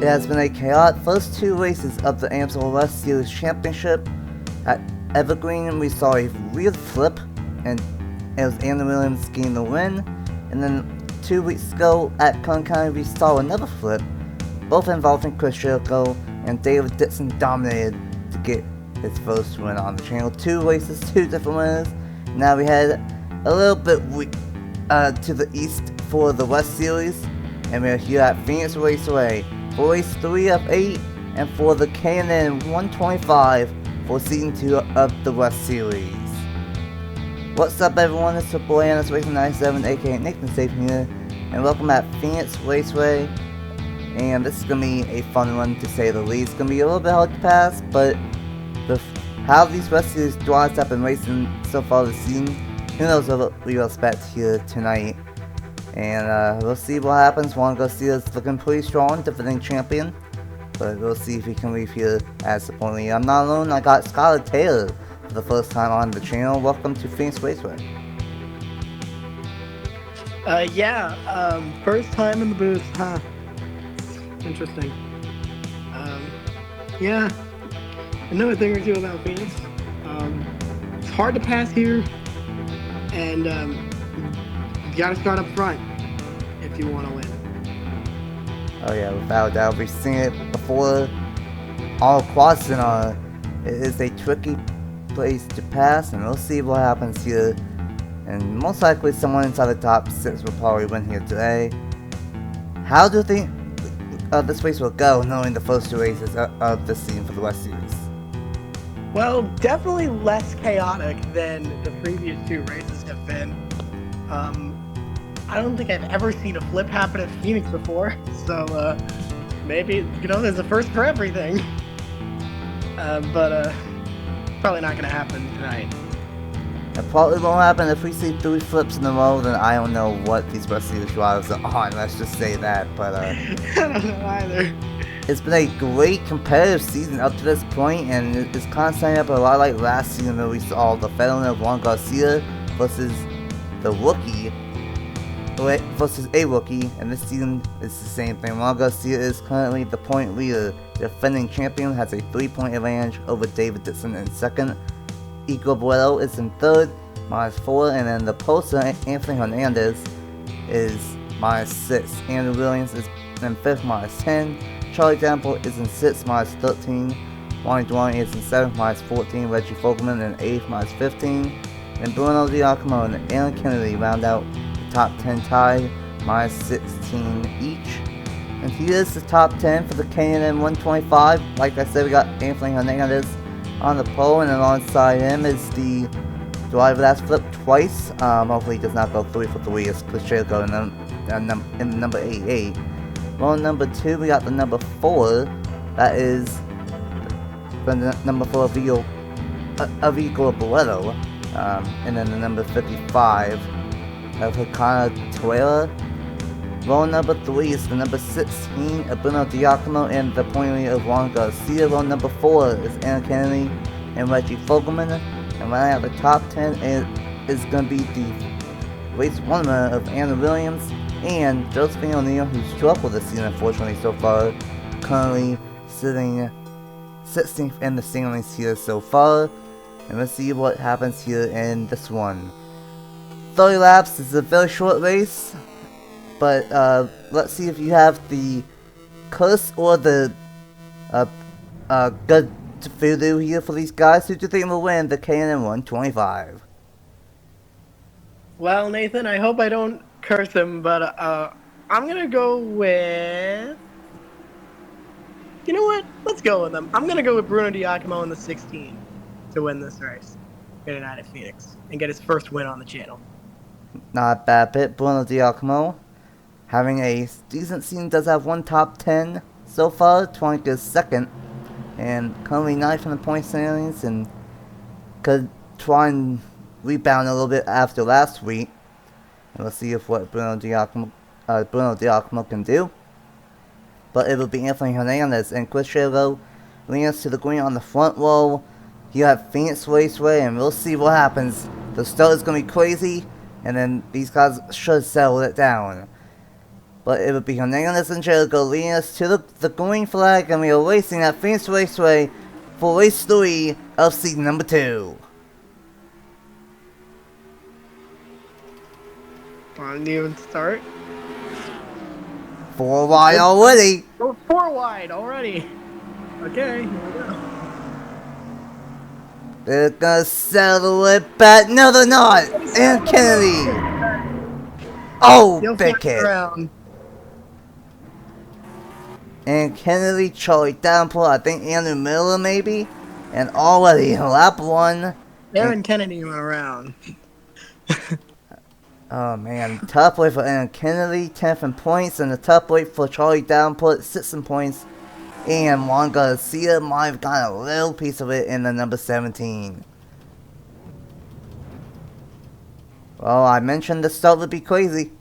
It has been a chaotic first two races of the Amsoil West Series Championship. At Evergreen, we saw a real flip, and it was Anna Williams getting the win. And then 2 weeks ago at K&N, we saw another flip, both involving Chris Jericho, and David Dixon dominated to get his first win on the channel. 2 races, 2 different winners. Now we head a little bit to the east for the West Series, and we're here at Phoenix Raceway for race 3 of 8, and for the K&N 125 for season 2 of the West Series. What's up, everyone? It's your boy NS Racing 97, aka Nathan Stapleton here, and welcome at Phoenix Raceway. And this is gonna be a fun one, to say the least. It's gonna be a little bit hard to pass, but how these West Series drivers have been racing so far this season, who knows what we will expect here tonight. And we'll see what happens. Juan Garcia is looking pretty strong, defending champion, but we'll see if he can leave here as disappointingly. I'm not alone. I got Skylar Taylor for the first time on the channel. Welcome to Phoenix Raceway. First time in the booth, huh? Interesting. I know a thing or two about Phoenix. It's hard to pass here, and you gotta start up front if you want to win. Oh yeah, without a doubt. We've seen it before. All across it is a tricky place to pass, and we'll see what happens here. And most likely someone inside the top 6 will probably win here today. How do you think this race will go, knowing the first 2 races of this season for the West Series? Well, definitely less chaotic than the previous 2 races have been. I don't think I've ever seen a flip happen at Phoenix before, so maybe, there's a first for everything. But probably not gonna happen tonight. It probably won't happen. If we see 3 flips in a row, then I don't know what these West Series drivers are on, let's just say that. But I don't know either. It's been a great competitive season up to this point, and it's kind of setting up a lot like last season where we saw the veteran of Juan Garcia versus the rookie, versus a rookie, and this season is the same thing. Juan Garcia is currently the point leader. The defending champion has a 3-point advantage over David Dixon in second. Igor Bueno is in third, -4, and then the poster, Anthony Hernandez, is -6. Andrew Williams is in 5th, -10. Charlie Temple is in 6th, -13. Ronnie Dwayne is in 7th, -14. Reggie Fogelman in 8th, -15. And Bruno Giacomo and Aaron Kennedy round out the top 10 tied, -16 each. And here's the top 10 for the K&N 125. Like I said, we got Anthony Hernandez on the pole, and alongside him is the driver that's flipped twice. Hopefully he does not go 3 for 3. It's Chris Jericho in number 88. Well, number 2, we got the number 4. That is the number 4 of Igor Bueno. And then the number 55 of Hikana Tuera. Roll number 3 is the number 16 of Bruno Giacomo and the point leader of Juan Garcia. Roll number 4 is Aaron Kennedy and Reggie Fogelman. And right out the top 10 is going to be the race winner of Anna Williams and Josephine O'Neill, who struggled this season unfortunately so far, currently sitting 16th in the standings here so far. And let's see what happens here in this one. 30 laps is a very short race, but let's see if you have the curse or the good voodoo here for these guys. Who do you think will win the K&N 125? Well, Nathan, I hope I don't curse him, but I'm gonna go with... You know what? Let's go with him. I'm gonna go with Bruno Giacomo in the 16 to win this race here tonight at Phoenix and get his first win on the channel. Not a bad bit. Bruno Giacomo, having a decent season, does have 1 top 10 so far. Twink is second, and currently 9th in the point standings, and could try and rebound a little bit after last week. And let's see if what Bruno Giacomo can do. But it will be Anthony Hernandez and Chris Jericho leading us to the green on the front row. You have Phoenix Raceway, and we'll see what happens. The start is going to be crazy, and then these guys should settle it down. But it would be Hernandez and Jericho leading us to the green flag, and we are racing at Phoenix Raceway for race 3 of season number 2. On even start. 4 wide already. Oh, 4 wide already. Okay, here we go. They're gonna settle it back. No, they're not. And Kennedy. Oh, You'll big fly hit. around. And Kennedy, Charlie Davenport, I think Andrew Miller maybe. And already in lap 1. Aaron Kennedy went around. Oh man, top weight for Aaron Kennedy, 10th in points, and the top weight for Charlie Davenport, 6th in points. And Juan Garcia might have gotten a little piece of it in the number 17. Well, I mentioned the start would be crazy.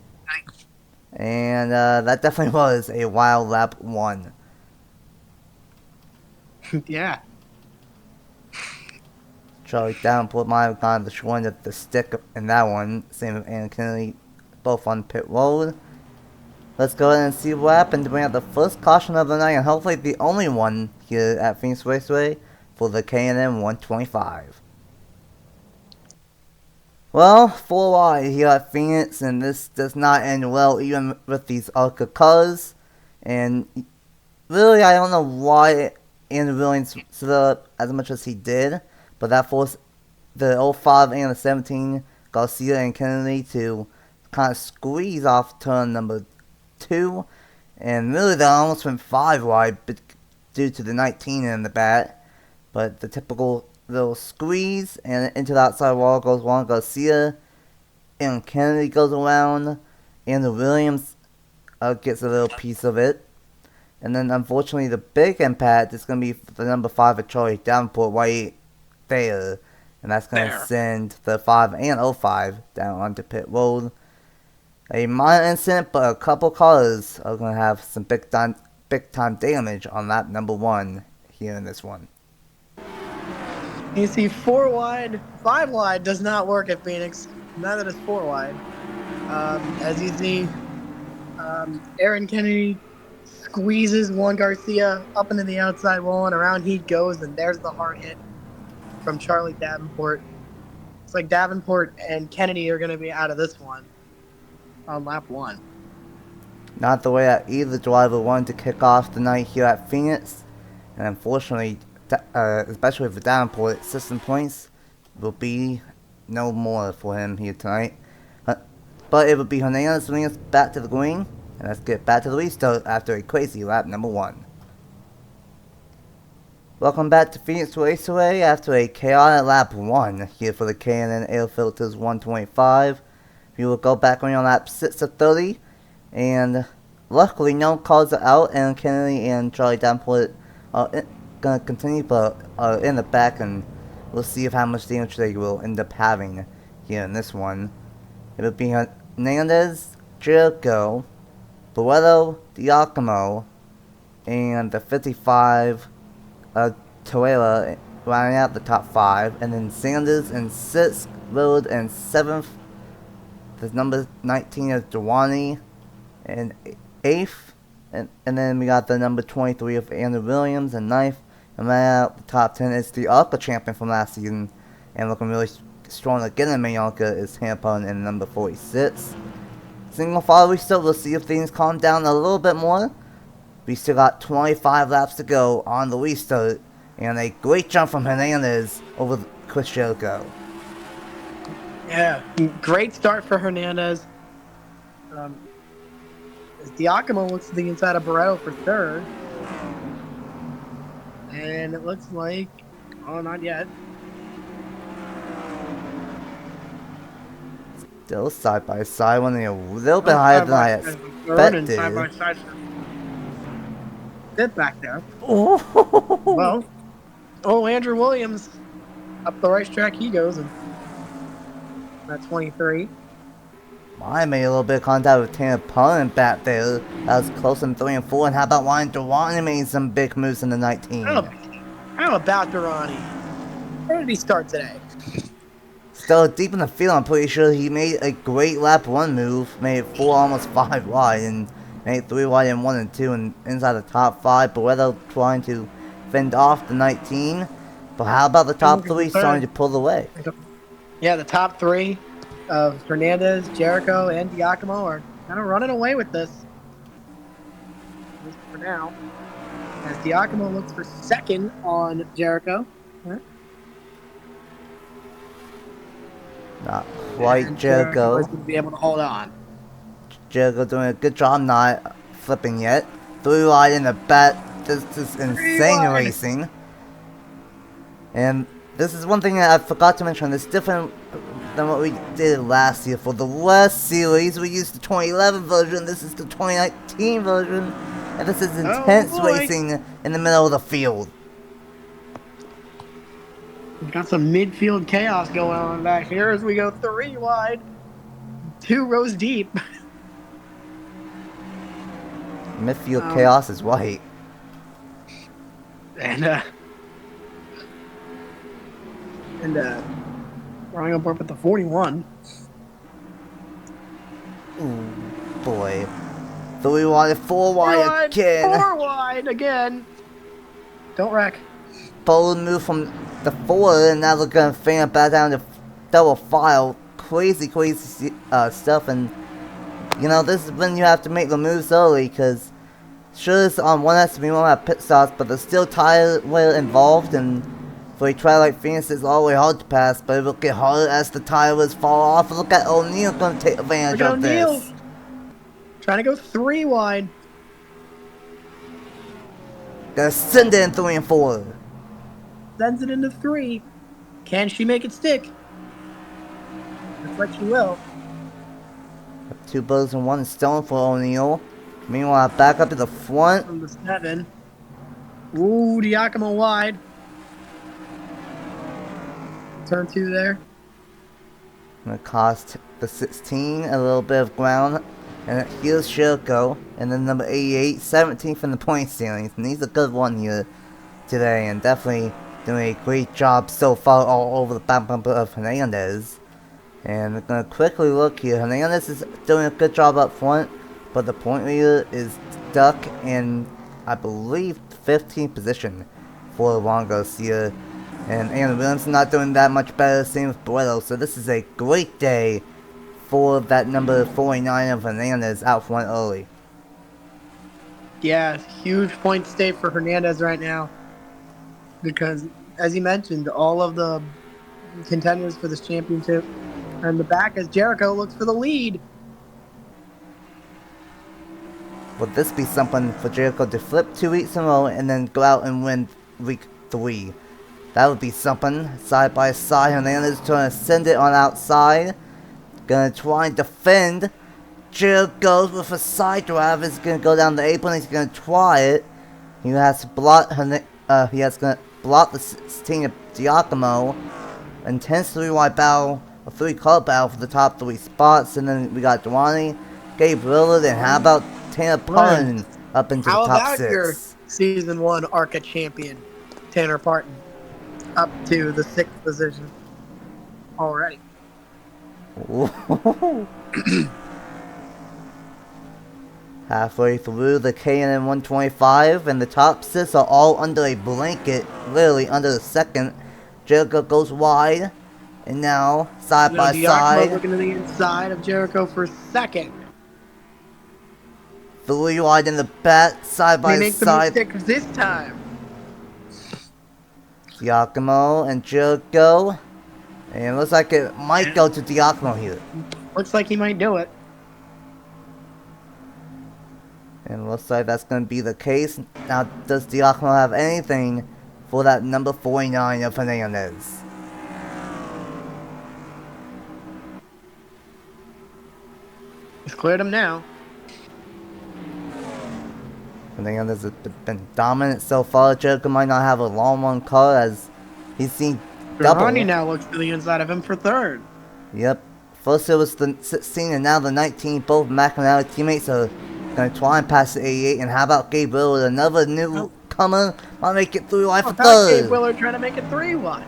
And that definitely was a wild lap 1. Yeah. Charlie Davenport might have gotten the short end of the stick in that one. Same with Aaron Kennedy, both on pit road. Let's go ahead and see what happened to bring out the first caution of the night, and hopefully the only one here at Phoenix Raceway for the K&N 125. Well, 4 wide here at Phoenix, and this does not end well even with these ARCA cars. And really, I don't know why Andrew Williams stood up as much as he did, but that forced the 05 and the 17 Garcia and Kennedy to kind of squeeze off turn number 2, and really they almost went 5 wide due to the 19 in the back. But the typical little squeeze, and into the outside wall goes Juan Garcia, and Kennedy goes around, and the Williams gets a little piece of it. And then unfortunately the big impact is going to be the number 5 of Charlie Davenport right there, and that's going to send the 5 and 05 down onto pit road. A minor incident, but a couple cars are going to have some big time damage on lap number 1 here in this one. You see 4 wide, 5 wide does not work at Phoenix. Neither does 4 wide. As you see, Aaron Kennedy squeezes Juan Garcia up into the outside wall, and around he goes, and there's the hard hit from Charlie Davenport. It's like Davenport and Kennedy are going to be out of this one on lap 1. Not the way that either driver wanted to kick off the night here at Phoenix, and unfortunately, especially for Davenport, system points will be no more for him here tonight. But it will be Hernandez bringing us back to the green, and let's get back to the restart after a crazy lap number 1. Welcome back to Phoenix Raceway after a chaotic lap 1 here for the K&N Air Filters 125. We will go back on lap 6 of 30, and luckily no cars are out, and Kennedy and Charlie Davenport are going to continue, but are in the back, and we'll see how much damage they will end up having here in this one. It will be Hernandez, Jericho, Barreto, Giacomo, and the 55 Toyota rounding out the top 5, and then Sanders in 6th, Road in 7th. The number 19 is Dewani in 8th, and then we got the number 23 of Andrew Williams in 9th, and right out the top 10 is the ARCA champion from last season, and looking really strong again in Mallorca is Hampton in number 46. Single file restart, we'll see if things calm down a little bit more. We still got 25 laps to go on the restart, and a great jump from Hernandez over Chris Jericho. Yeah, great start for Hernandez. As Giacomo looks to the inside of Barreto for 3rd. And it looks like... Oh, not yet. Still side by side, one a little bit higher than I expected. Side by side. Bit back there. Oh. Well, Andrew Williams up the racetrack he goes, and that's 23. I made a little bit of contact with Tanner Pullen back there. That was close in 3 and 4. And how about Ryan Durrani made some big moves in the 19? How about Durrani? Where did he start today? Still deep in the field, I'm pretty sure he made a great lap 1 move. Made it 4, almost 5 wide. And Made 3 wide in 1 and 2 and inside the top 5. Barretto trying to fend off the 19. But how about the top 3 starting to pull away? Yeah, the top 3 of Hernandez, Jericho, and Giacomo are kind of running away with this. At least for now. As Giacomo looks for second on Jericho. Not quite and Jericho. Is going to be able to hold on. Jericho doing a good job not flipping yet. 3 wide in the back. This is insane racing. And this is one thing that I forgot to mention. It's different than what we did last year. For the West Series, we used the 2011 version. This is the 2019 version. And this is intense racing in the middle of the field. We've got some midfield chaos going on back here as we go 3 wide, 2 rows deep. Midfield chaos is white. And running up with the 41. Ooh, boy. 3 wide, 4 wide again. 4 wide again. Don't wreck. Bold move from the 4, and now they're gonna fan back down to double file. Crazy stuff, and you know, this is when you have to make the moves early, because sure, on one has to be one at pit stops, but there's still tire wear involved, and for a try like Phoenix, it's always hard to pass, but it will get harder as the tires fall off. Look at O'Neal gonna take advantage of this. Trying to go 3 wide. Gonna send it in 3 and 4. Sends it into 3. Can she make it stick? Looks like she will. 2 birds and 1 stone for O'Neal. Meanwhile, back up to the front. From the 7. Ooh, Giacomo wide. Turn 2 there. Gonna cost the 16 a little bit of ground. And here's Jericho. And then number 88, 17th in the point standings. And he's a good one here today. And definitely doing a great job so far all over the back bumper of Hernandez. And we're gonna quickly look here. Hernandez is doing a good job up front. But the point leader is stuck in, I believe, 15th position for Juan Garcia. And Anna Williams not doing that much better, same with Barretto. So this is a great day for that number 49 of Hernandez out front early. Yeah, huge point stay for Hernandez right now. Because, as you mentioned, all of the contenders for this championship are in the back as Jericho looks for the lead. Would this be something for Jericho to flip 2 weeks in a row and then go out and win week 3? That would be something. Side by side, Hernandez trying to send it on outside. Gonna try and defend. Jericho goes with a side drive. He's gonna go down the apron. He's gonna try it. He has to block gonna block the 16 of Giacomo. Intense 3 wide battle, a 3 car battle for the top 3 spots. And then we got Duani, Gabriel, and how about Tanner Parton up into the top 6? How about your Season 1 ARCA champion, Tanner Parton, up to the 6th position already. Halfway through the K&N 125, and the top 6 are all under a blanket, literally under the 2nd. Jericho goes wide, and now side by side. Looking to the inside of Jericho for 2nd. 3 wide in the back, side by side. They make the mistake this time. Giacomo and Jericho. And it looks like it might go to Giacomo here. Looks like he might do it. And it looks like that's going to be the case. Now, does Giacomo have anything for that number 49 of Hernandez? He's cleared him now. Hernandez has been dominant so far. Jericho might not have a long one car as he's seen double. Ronnie now looks to the inside of him for 3rd. Yep. First it was the 16 and now the 19. Both McIntyre teammates are going to try and pass the 88. And how about Gabe Willard? Another newcomer. Might make it 3 wide for 3rd. Gabe Willard trying to make it 3 wide.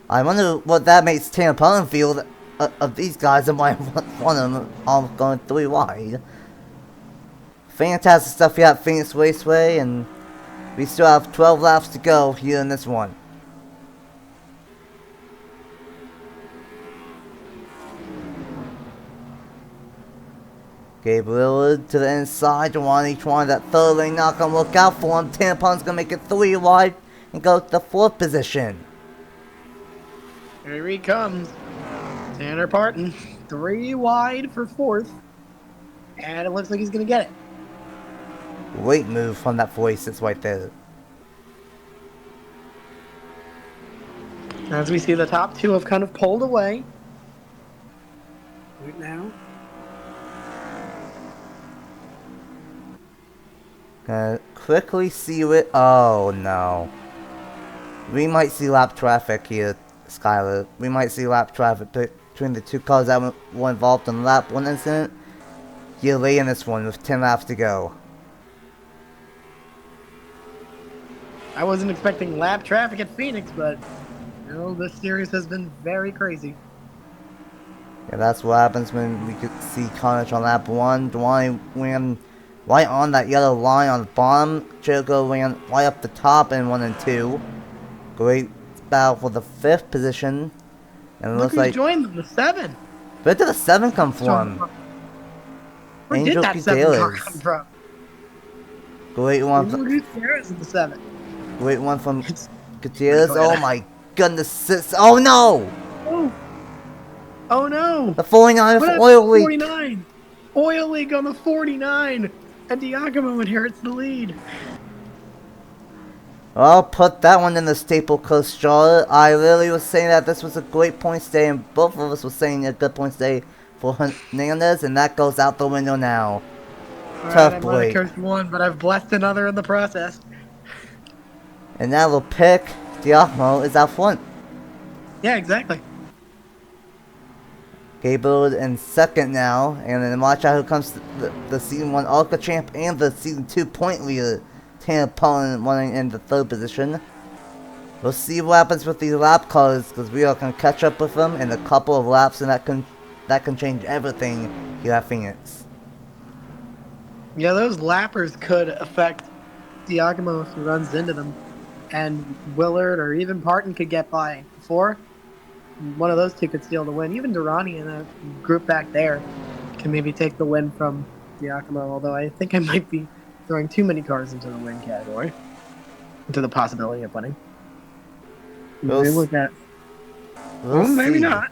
I wonder what that makes Tanner Parton feel. of these guys, and why one of them all going 3 wide. Fantastic stuff here at Phoenix Raceway, and we still have 12 laps to go here in this one. Gabe Willard to the inside, Duani trying that third lane, not gonna look out for him. Tampon's gonna make it 3 wide and go to the 4th position. Here he comes. Tanner Parton, 3 wide for 4th. And it looks like he's gonna get it. Great move from that voice that's right there. As we see, the top 2 have kind of pulled away. Right now. Gonna quickly see it. Oh no. We might see lap traffic here, Skylar. We might see lap traffic between the 2 cars that were involved in the lap 1 incident. You're late in this one with 10 laps to go. I wasn't expecting lap traffic at Phoenix, but you know, this series has been very crazy. Yeah, that's what happens when we could see carnage on lap 1. Duani ran right on that yellow line on the bottom. Jericho ran right up the top in 1 and 2. Great battle for the 5th position. And it Look looks who like joined them, the 7. where did the 7 come from? Where Angel did that 7 car Gutierrez. come from? Great one. Gutierrez in the 7. Great one from It's Gutierrez. pretty Oh bad. my goodness. Oh no! Oh. Oh no! The 49 What for happened oil to leak. 49? Oil leak on the 49! And Giacomo inherits the lead. I'll put that one in the staple coast, Charlotte. I literally was saying that this was a great points day, and both of us were saying a good points day for Hernandez, and that goes out the window now. Tough I might break. have cursed one, but I've blessed another in the process. And now the pick, Giacomo, is out front. Yeah, exactly. Gable in second now, and then watch out who comes the Season 1 ARCA champ and the Season 2 point leader, Tampon, running in the 3rd position. We'll see what happens with these lap cars, because we are going to catch up with them in a couple of laps, and that can change everything here at Phoenix. Yeah, those lappers could affect Giacomo if he runs into them. And Willard or even Parton could get by before. One of those 2 could steal the win. Even Durrani in the group back there can maybe take the win from Giacomo, although I think I might be throwing too many cars into the win category. Into the possibility of winning. Maybe look at. We'll Maybe see. not.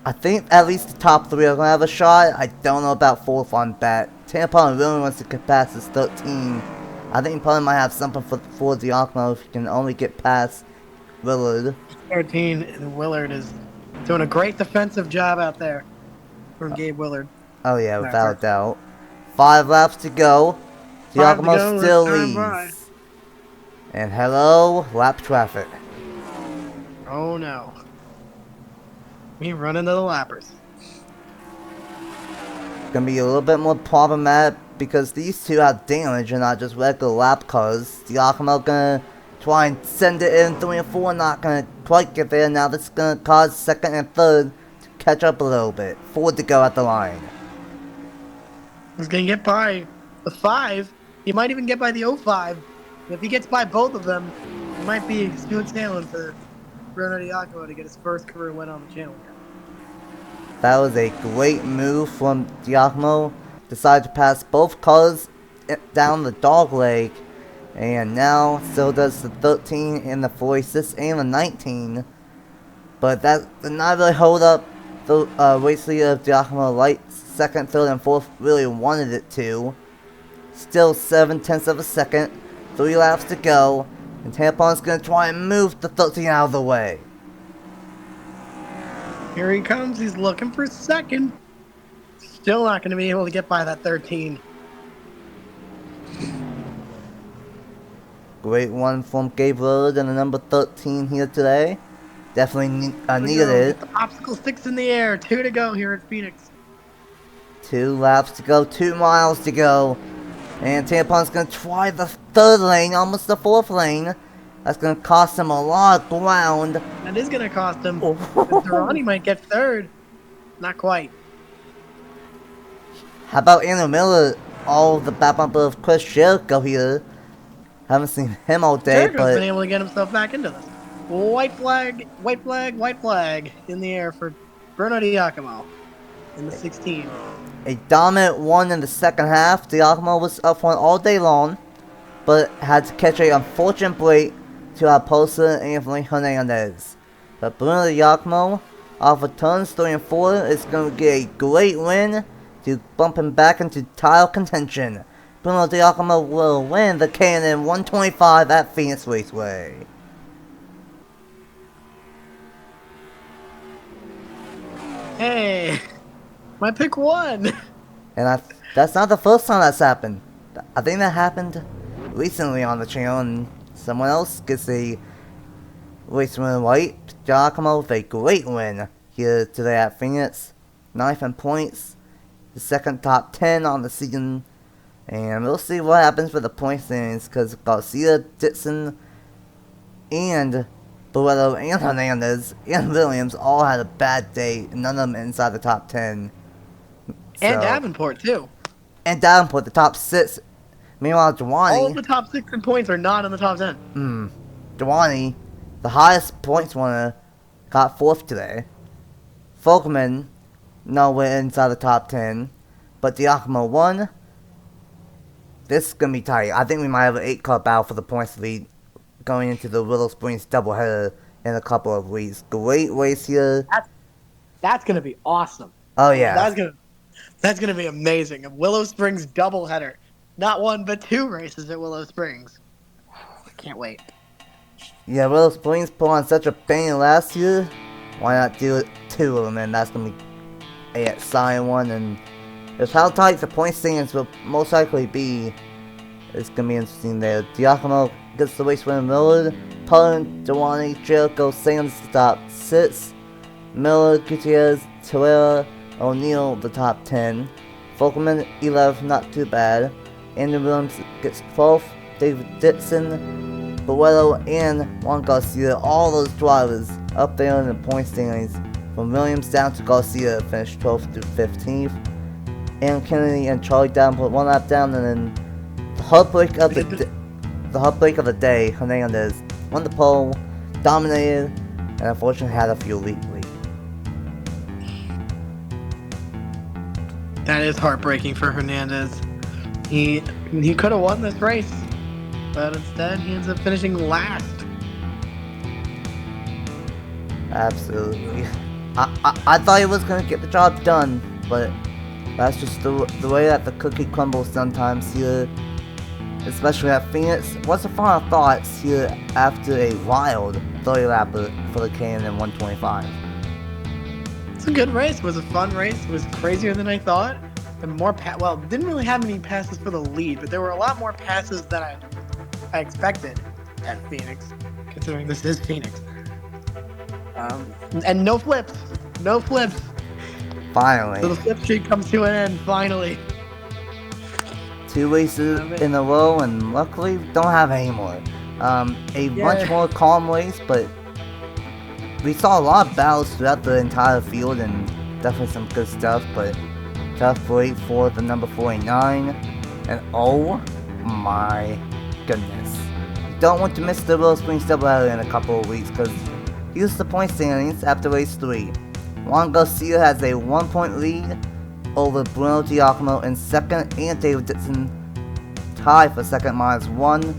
I think at least the top 3 are going to have a shot. I don't know about 4th on that. Tampon really wants to get past his 13. I think he probably might have something for Giacomo if he can only get past Willard. 13, and Willard is doing a great defensive job out there from Gabe Willard. Oh yeah, without a doubt. 5 laps to go. 5 to Giacomo go, still let's turn by. leads. And hello, lap traffic. Oh no. We run into the lappers. Gonna be a little bit more problematic because these 2 have damage and not just regular lap cars. Giacomo gonna try and send it in 3 and 4, not gonna quite get there. Now this is gonna cause 2nd and 3rd to catch up a little bit. 4 to go at the line. He's gonna get by the 5. He might even get by the 05. If he gets by both of them, it might be smooth sailing for Bruno Giacomo to get his first career win on the channel here. That was a great move from Giacomo. Decided to pass both cars down the dog leg. And now so does the 13 and the 46 and the 19. But that did not really hold up the race leader of Giacomo Light. 2nd, 3rd, and 4th really wanted it to. Still 7/10 of a second. 3 laps to go. And Tampon's going to try and move the 13 out of the way. Here he comes. He's looking for 2nd. Still not going to be able to get by that 13. Great one from Gabe Willard and the number 13 here today. Definitely needed it. Get the popsicle sticks in the air. 2 to go here at Phoenix. 2 laps to go, 2 miles to go. And Tampon's going to try the 3rd lane, almost the 4th lane. That's going to cost him a lot of ground. That is going to cost him. Oh. Durrani might get 3rd. Not quite. How about Andrew Miller? All the back bumper of Chris Jericho here. Haven't seen him all day, Jericho's but been able to get himself back into this. White flag, white flag, white flag in the air for Bruno Giacomo in the 16. a dominant one in the second half. Giacomo was up front all day long, but had to catch a unfortunate break to our poster Anthony Hernandez. But Bruno Giacomo, off of turns 3 and 4, is going to get a great win to bump him back into title contention. Bruno Giacomo will win the K&N 125 at Phoenix Raceway. Hey, my pick won. And that's not the first time that's happened. I think that happened recently on the channel, and someone else gets a race win right. Giacomo with a great win here today at Phoenix. 9th in points, the second top 10 on the season. And we'll see what happens for the point standings, because Garcia, Dixon, and Barreto and Hernandez and Williams all had a bad day. None of them inside the top 10. And Davenport, too. And Davenport, the top 6. Meanwhile, Giovanni... all of the top 6 in points are not in the top 10. Giovanni, the highest points winner, got 4th today. Folkman, nowhere inside the top 10. But Giacomo won. This is going to be tight. I think we might have an 8-car battle for the points lead going into the Willow Springs doubleheader in a couple of weeks. Great race here. That's going to be awesome. Oh, yeah. That's gonna be amazing. A Willow Springs doubleheader. Not 1, but 2 races at Willow Springs. I can't wait. Yeah, Willow Springs put on such a bang last year. Why not do 2 of them? And that's going to be a exciting one. And just how tight the point standings will most likely be, it's going to be interesting there. Giacomo gets the race win. Miller, Pullen, Giovanni, Jericho, Sands the top 6. Miller, Gutierrez, Torreira, O'Neal the top 10. Folkman 11, not too bad. Andrew Williams gets 12th. David Dixon, Barreto, and Juan Garcia, all those drivers up there in the point standings. From Williams down to Garcia, finished 12th through 15th. And Kennedy and Charlie Davenport 1 lap down, and then the heartbreak of the day, Hernandez won the pole, dominated, and unfortunately had a fuel leak. That is heartbreaking for Hernandez. He could have won this race, but instead he ends up finishing last. Absolutely. I thought he was going to get the job done, but that's just the way that the cookie crumbles sometimes here, especially at Phoenix. What's the final thoughts here after a wild 30-lapper for the K&N 125? It's a good race. It was a fun race. It was crazier than I thought. And more didn't really have any passes for the lead, but there were a lot more passes than I expected at Phoenix, considering this is Phoenix. And no flips. No flips. Finally. So the flip streak comes to an end, finally. 2 races in a row, and luckily we don't have any more. Much more calm race, but we saw a lot of battles throughout the entire field, and definitely some good stuff, but tough break for the number 49, and oh my goodness. You don't want to miss the Willow Springs doubleheader in a couple of weeks, because here's the point standings after race 3. Juan Garcia has a 1-point lead over Bruno Giacomo in second, and David Dixon tied for second -1.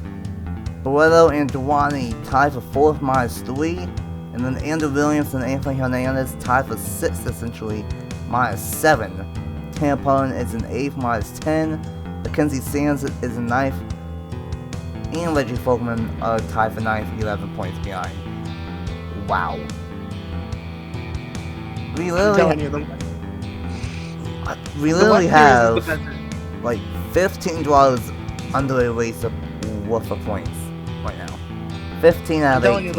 Barreto and Giovanni tied for fourth -3. And then Andrew Williams and Anthony Hernandez tied for 6th, essentially, -7. Tanner Pullen is in 8th, -10. Mackenzie Sands is in 9th. And Reggie Folkman are tied for 9th, 11 points behind. Wow. We literally have like 15 drivers under a race worth of points right now. 15 out of 8. I'm telling you,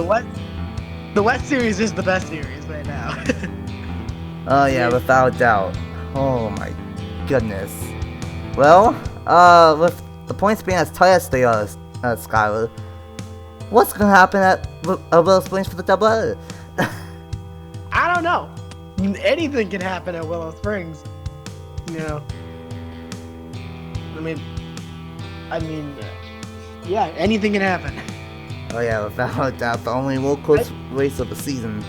the West Series is the best series right now. Oh yeah, without a doubt. Oh my goodness. Well, with the points being as tight as they are, Skylar, what's gonna happen at Willow Springs for the doubleheader? I don't know. anything can happen at Willow Springs. You know. I mean, yeah, anything can happen. Oh yeah, without a doubt, the only real close race of the season,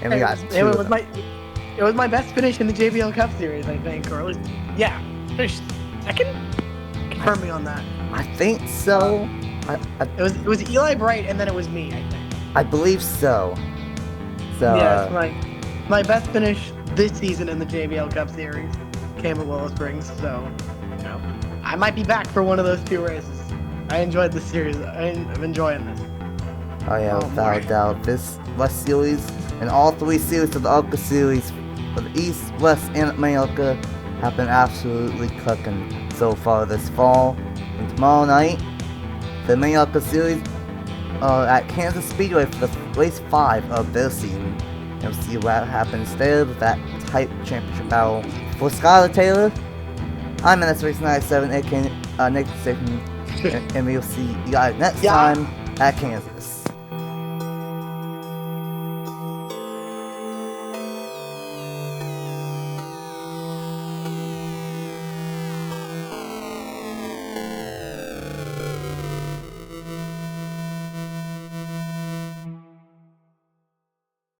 and we got two of them. It was my best finish in the JBL Cup Series, I think, or at least, yeah, finished second. Confirm me on that. I think so. It was Eli Bright, and then it was me, I think. I believe so. So yeah, my best finish this season in the JBL Cup Series came at Willow Springs, so you know, I might be back for one of those 2 races. I enjoyed this series. I'm enjoying this. Oh yeah, without a doubt, this West Series and all 3 series of the ARCA series for the East, West, and America have been absolutely cooking so far this fall. And tomorrow night, the America series at Kansas Speedway for the race 5 of their season. And we'll see what happens there with that tight championship battle. For Skylar Taylor, I'm NS Race 97, aka Nathan Stapleton, and we'll see you guys next time at Kansas.